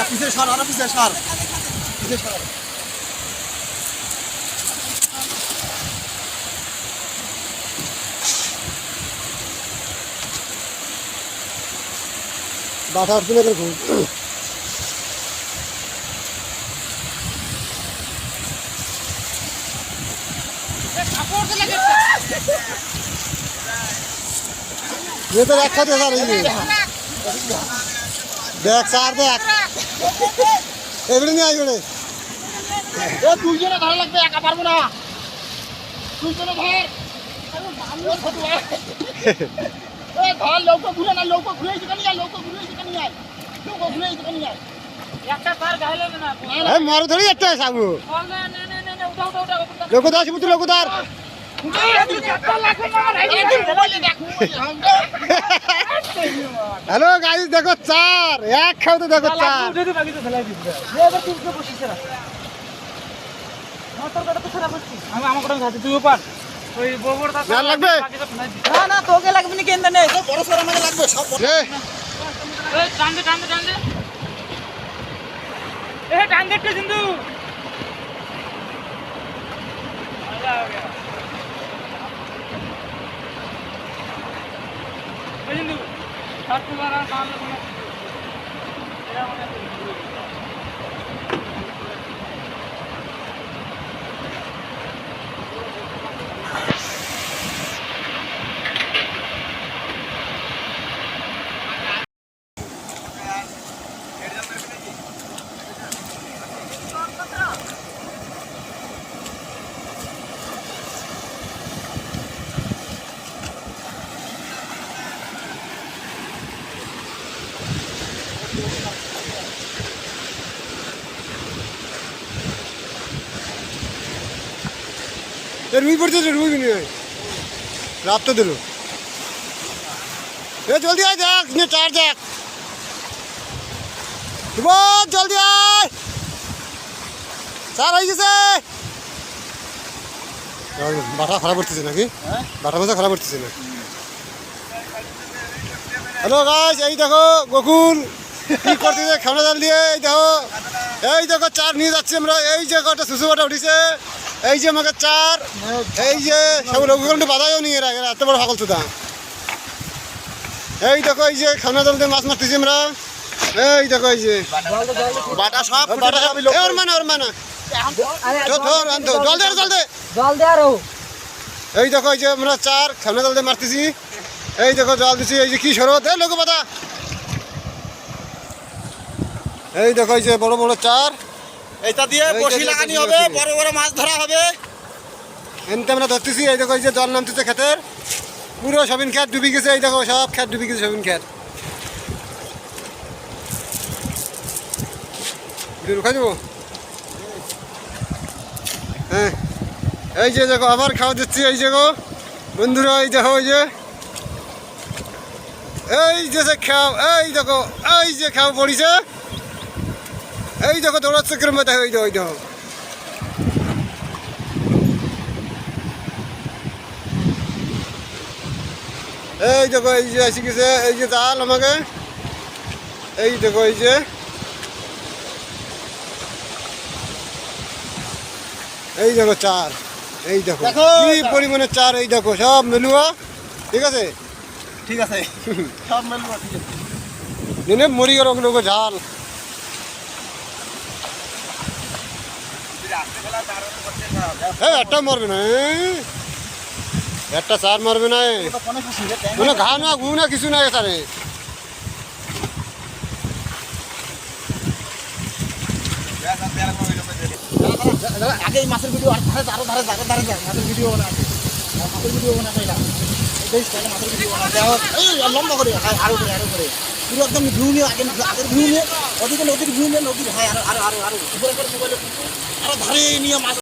পিছনে সর আরো পিছনে সর বাটা তুলে দেখুন ये तो रखा तो सर ये देख सार देख एवरी नहीं आई बड़े ए দুইজনে ধরা লাগবে একা পারবো না দুইজনে ধর এ ধর লৌকো ঘুরে না লৌকো ঘুরে যেখানে যায় লৌকো ঘুরে যেখানে যায় লৌকো ঘুরে যেখানে যায় একটা তার গাইলে না ए मारो थोड़ी একটা সাবু না না না না উঠাও উঠাও লোকদার শিবু লোকদার हेलो गाइस देखो चार एक खाओ तो देखो चार লাগবে না না তোকে লাগবে না কেন নেই বড় সর আমাকে লাগবে সব এই টান দে এ টান দে তে সিন্ধু মজা आ गया সিন্ধু হাত মারা কান লাগবে এরা মানে रुई पड़ते रुई भी नहीं है रात तो दिलो ए जल्दी आ देख ने चार देख बहुत जल्दी आए चार आई गए बाटा खराब করতেছে নাকি বাটা মজা খারাপ করতেছে না হ্যালো গাইস এই দেখো গোকুল কি করতেছে খানা জাল দিয়ে এই দেখো চার নিয়ে যাচ্ছি আমরা এই যে কটা সুসু বাটা উঠিছে এই যে আমাকে চার এই যে সব লোকগুলো বাধাও নিয়ে রাখে এত বড় ফাগল চুদা এই দেখো এই যে খানা জল দিয়ে মাছ মারতেছি আমরা এই দেখো এই যে বাটা সব বাটা ওর মানে জল দে আরো এই দেখো এই যে আমরা চার খানা জল দিয়ে মারতেছি এই দেখো জল দিচ্ছি এই যে কি শরবত এই লোক বাধা এই দেখো এই যে বড় বড় চার এটা দিয়ে বসি লাগানি হবে বড় বড় মাছ ধরা হবে এনতে আমরা ধরতেছি এই দেখো এই যে জল নামতেছে ক্ষেতের পুরো সবিন ক্ষেত ডুবি গেছে এই দেখো সব ক্ষেত ডুবি গেছে সবিন ক্ষেত রুখা দেবো হ্যাঁ এই যে দেখো আবার খাওয়া দিচ্ছি এই দেখো বন্ধুরা এই দেখো এই যে খাও এই দেখো এই যে খাও পড়িছে এই দেখো দৌড়াচ্ছে কিরম দেখো এই দেখো এই দেখো এই যে আসি গেছে এই যে জাল আমাকে এই দেখো এই দেখো চার এই দেখো কি পরিমাণে চার এই দেখো সব মেলুয়া ঠিক আছে সব মেলবো ঠিক আছে নেনে মরি গেল লোক ঝাল একটা মারবে না একটা চার মারবে না কোনো ঘা না ঘু না কিছু নাই তারে আগে মাছের ভিডিও আর ধারে মাছের ভিডিও বানাবে মাছের ভিডিও বানাবে মাছের ভিডিও বানাবে লম্বা করে আরো করে পুরো একদম ভিউ নিয়ে আগের ভিউ নিয়ে ওদিকে নদীর ভিউ নিয়ে নদীর হয় আরো উপরে করে মোবাইলে আরো ধারে নিয়ে মাছ